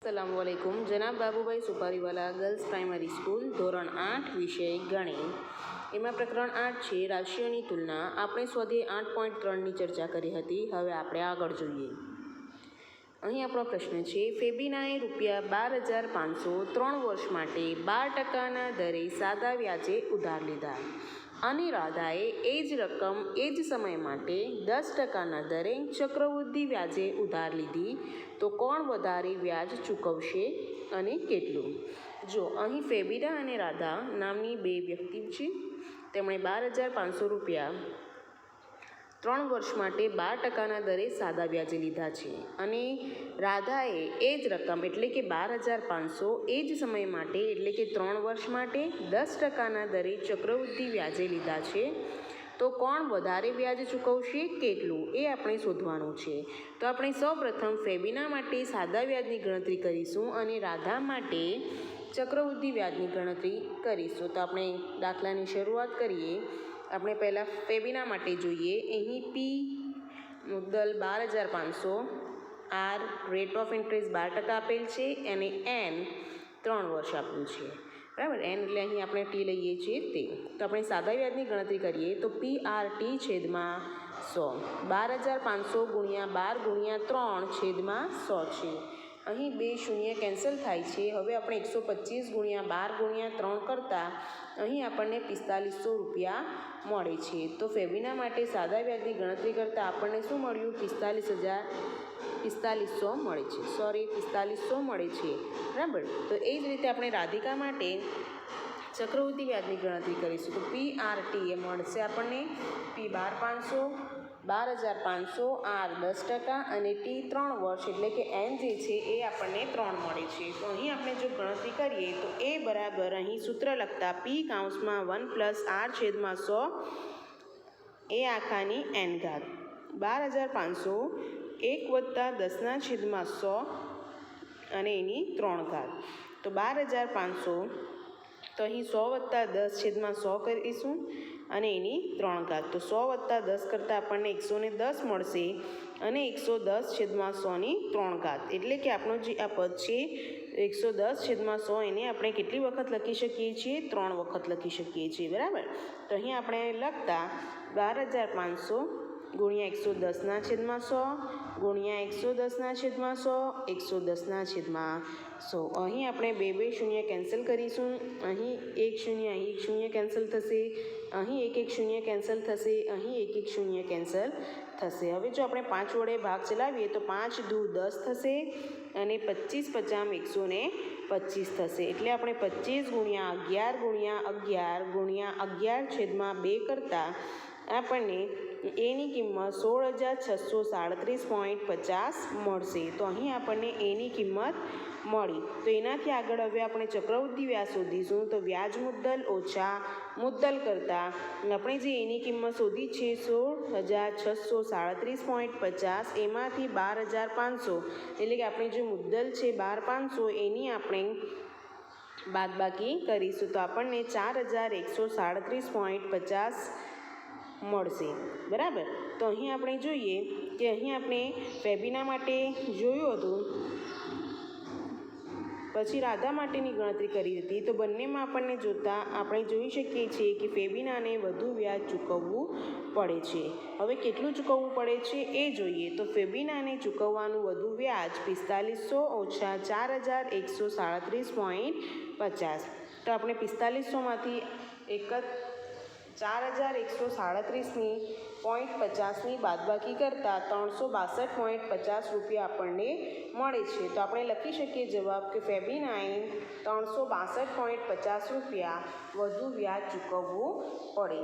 अस्सलामुअलैकुम। जनाब Babubhai सुपारीवाला girls primary school ધોરણ 8 વિષય ગણિત, એમાં પ્રકરણ 8 છે રાશિઓની તુલના। આપણે સ્વાધ્યાય 8.3ની ચર્ચા કરી હતી। હવે આપણે આગળ જોઈએ। અહીં આપણો પ્રશ્ન છે, ફેબીનાએ રૂપિયા 12,500 3 વર્ષ માટે 12% દરે સાદા વ્યાજે ઉધાર લીધા અને રાધાએ એ જ રકમ એ જ સમય માટે 10% દરે ચક્રવૃદ્ધિ વ્યાજે ઉધાર લીધી, તો કોણ વધારે વ્યાજ ચૂકવશે અને કેટલું? જો અહીં ફેબીના અને રાધા નામની બે વ્યક્તિ છે, તેમણે 12,500 રૂપિયા 3 વર્ષ માટે 12% દરે સાદા વ્યાજે લીધા છે અને રાધાએ એ જ રકમ એટલે કે 12,500 એ જ સમય માટે એટલે કે 3 વર્ષ માટે 10% દરે ચક્રવૃદ્ધિ વ્યાજે લીધા છે, તો કોણ વધારે વ્યાજ ચૂકવશે, કેટલું, એ આપણે શોધવાનું છે। તો આપણે સૌપ્રથમ ફેબીના માટે સાદા વ્યાજની ગણતરી કરીશું અને રાધા માટે ચક્રવૃદ્ધિ વ્યાજની ગણતરી કરીશું। તો આપણે દાખલાની શરૂઆત કરીએ। આપણે પહેલાં ફેબીના માટે જોઈએ। અહીં પી મુદ્દલ 12,500, આર રેટ ઓફ ઇન્ટરેસ્ટ 12% આપેલ છે અને એન 3 વર્ષ આપ્યું છે, બરાબર। એન એટલે અહીં આપણે ટી લઈએ છીએ તે। તો આપણે સાદા વ્યાજની ગણતરી કરીએ તો પી આર ટી છેદમાં 100, 12,500 ગુણ્યા 12 ગુણ્યા 3 છેદમાં 100 છે। અહીં 2 શૂન્ય કેન્સલ થાય છે। હવે આપણે 125 ગુણ્યા 12 ગુણ્યા 3 કરતાં અહીં આપણને 4500 રૂપિયા મળે છે। તો ફેબીના માટે સાદા વ્યાજની ગણતરી કરતાં આપણને શું મળ્યું? 4500 મળે છે, 4500 મળે છે, બરાબર। તો એ જ રીતે આપણે રાધિકા માટે ચક્રવૃદ્ધિ વ્યાજની ગણતરી કરીશું। તો પી આર ટી એ મળશે આપણને પી 12,500 આર 10% અને ટી 3 વર્ષ એટલે કે એન જે છે એ આપણને 3 મળે છે। તો અહીં આપણે જો ગણતરી કરીએ તો એ બરાબર અહીં સૂત્ર લખતા પી કૌંસમાં 1 + આર છેદમાં 100 એ આખાની એન ઘાત 12,500 1 + 10^100 અને એની 3 ઘાત, તો 12,500 તો અહીં 100 + 10/100 કરીશું અને એની 3 ઘાત, તો 100 + 10 કરતાં આપણને 110 મળશે અને 110/100ની 3 ઘાત એટલે કે આપણો જે આ પદ છે 110/100 એને આપણે કેટલી વખત લખી શકીએ છીએ? 3 વખત લખી શકીએ છીએ, બરાબર। તો અહીં આપણે લખતા 12,500 ગુણ્યા 110/100 ગુણ્યા 110/100 110/100। અહીં આપણે 2 શૂન્ય કેન્સલ કરીશું। અહીં 1 શૂન્ય, અહીં 1 શૂન્ય કેન્સલ થશે, અહીં 1 શૂન્ય કેન્સલ થશે, અહીં 1 શૂન્ય કેન્સલ થશે। હવે જો આપણે 5 વડે ભાગ ચલાવીએ તો 5 દૂ 10 થશે અને 25 × 125 થશે એટલે આપણે 25 ગુણ્યા 11 ગુણ્યા 11 ગુણ્યા 11 છેદમાં 2 કરતાં આપણને એની કિંમત 16,637.50 મળશે। તો અહીં આપણને એની કિંમત મળી। તો એનાથી આગળ હવે આપણે ચક્રવૃદ્ધિ વ્યાજ શોધીશું। તો વ્યાજ મુદ્દલ ઓછા મુદ્દલ કરતાં આપણે જે એની કિંમત શોધી છે 16,637.50 એમાંથી 12,500 એટલે કે આપણે જે મુદ્દલ છે 12,500 એની આપણે બાદબાકી કરીશું તો આપણને 4,137.50 મળશે, બરાબર। તો અહીં આપણે જોઈએ કે અહીં આપણે ફેબીના માટે જોયું હતું, પછી રાધા માટેની ગણતરી કરી હતી। તો બંનેમાં આપણને જોતાં આપણે જોઈ શકીએ છીએ કે ફેબીનાને વધુ વ્યાજ ચૂકવવું પડે છે। હવે કેટલું ચૂકવવું પડે છે એ જોઈએ। તો ફેબીનાને ચૂકવવાનું વધુ વ્યાજ 4500 ઓછા 4,137.50। તો આપણે 4500માંથી 4,137.50ની બાદબાકી કરતાં 362.50 રૂપિયા આપણને મળે છે। તો આપણે લખી શકીએ જવાબ કે ફેબીનાએ 362.50 રૂપિયા વધુ વ્યાજ ચૂકવવું પડે।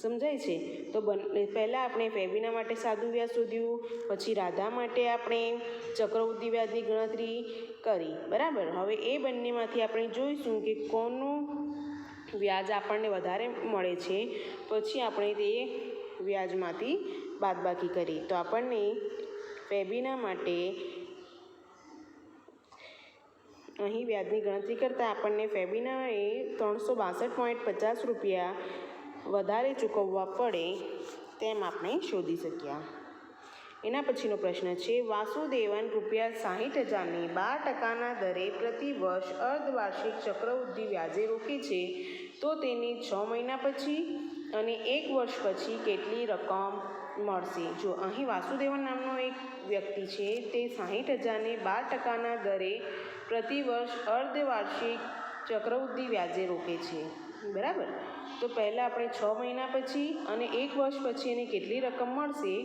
સમજાય છે? તો પહેલાં આપણે ફેબીના માટે સાદું વ્યાજ શોધ્યું, પછી રાધા માટે આપણે ચક્રવૃદ્ધિ વ્યાજની ગણતરી કરી, બરાબર। હવે એ બંનેમાંથી આપણે જોઈશું કે કોનું વ્યાજ આપણને વધારે મળે છે, પછી આપણે તે વ્યાજમાંથી બાદબાકી કરી તો આપણને ફેબીના માટે અહીં વ્યાજની ગણતરી કરતાં આપણને ફેબીનાએ 362.50 રૂપિયા વધારે ચૂકવવા પડે તેમ આપણે શોધી શક્યા। એના પછીનો પ્રશ્ન છે, વાસુદેવન ₹60,000ની 12% દરે પ્રતિ વર્ષ અર્ધવાર્ષિક ચક્રવૃદ્ધિ વ્યાજે રોકે છે, તો તેને 6 મહિના પછી અને 1 વર્ષ પછી કેટલી રકમ મળશે? જો અહીં વાસુદેવન નામનો એક વ્યક્તિ છે, તે 60,000ને 12%ના દરે પ્રતિ વર્ષ અર્ધવાર્ષિક ચક્રવૃદ્ધિ વ્યાજે રોકે છે, બરાબર. તો પહેલાં આપણે 6 મહિના પછી અને 1 વર્ષ પછી એને કેટલી રકમ મળશે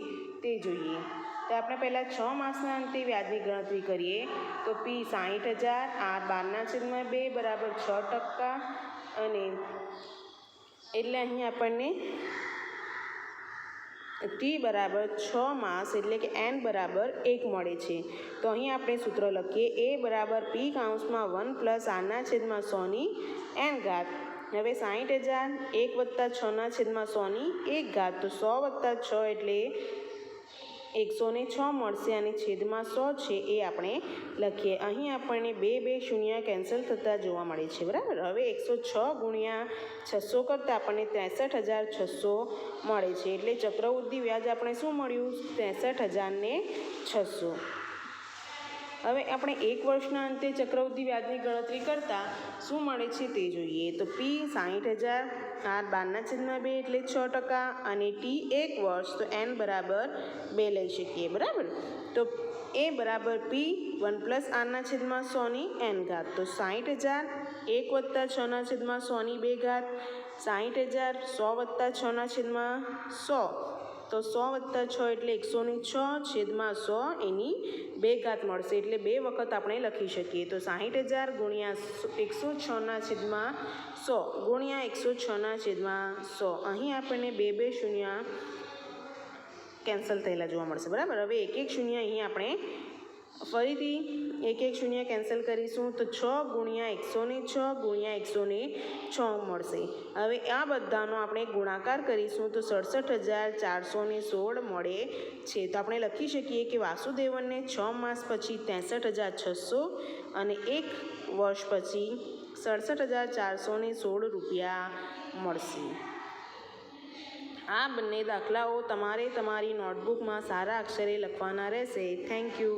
તે જોઈએ. તો આપણે પહેલાં 6 માસના અંતે વ્યાજની ગણતરી કરીએ તો P 60,000 R 12/2 બરાબર 6%, અને એટલે અહીં આપણને T બરાબર 6 માસ એટલે કે N બરાબર 1 મળે છે. તો અહીં આપણે સૂત્ર લખીએ, A બરાબર P કૌંસમાં 1 + R/100ની N ઘાત. હવે 60,000 1 + 6/100ની 1 ઘાત, તો 100 + 6 એટલે 106 મળશે, અને છેદમાં 100 છે એ આપણે લખીએ. અહીં આપણને 2 શૂન્ય કેન્સલ થતાં જોવા મળે છે, બરાબર. હવે 106 × 600 કરતાં આપણને 63,600 મળે છે. એટલે ચક્રવૃદ્ધિ વ્યાજ આપણે શું મળ્યું? 63,600. હવે આપણે 1 વર્ષના અંતે ચક્રવૃદ્ધિ વ્યાજની ગણતરી કરતાં શું મળે છે તે જોઈએ. તો P 60,000 R 12/2 એટલે 6%, અને T 1 વર્ષ, તો N બરાબર 2 લઈ શકીએ, બરાબર. તો A બરાબર P 1 + R/100ની N ઘાત. તો 60,000 1 + 6/100ની 2 ઘાત, 60,000 100 + 6/100, તો 100 + 6 એટલે 106 છેદમાં 100 એની 2 ઘાત મળશે. એટલે 2 વખત આપણે લખી શકીએ. તો 60,000 × 106/100 ગુણ્યા 106/100. અહીં આપણને 2 શૂન્ય કેન્સલ થયેલા જોવા મળશે, બરાબર. હવે 1 શૂન્ય અહીં આપણે ફરીથી 1 શૂન્ય કેન્સલ કરીશું, તો 6 × 106 × 106 મળશે. હવે આ બધાનો આપણે ગુણાકાર કરીશું તો 67,416 મળે છે. તો આપણે લખી શકીએ કે વાસુદેવનને 6 માસ પછી 63,600 અને 1 વર્ષ પછી 67,416 રૂપિયા મળશે. આ બંને દાખલાઓ તમારે તમારી નોટબુકમાં સારા અક્ષરે લખવાના રહેશે. Thank you.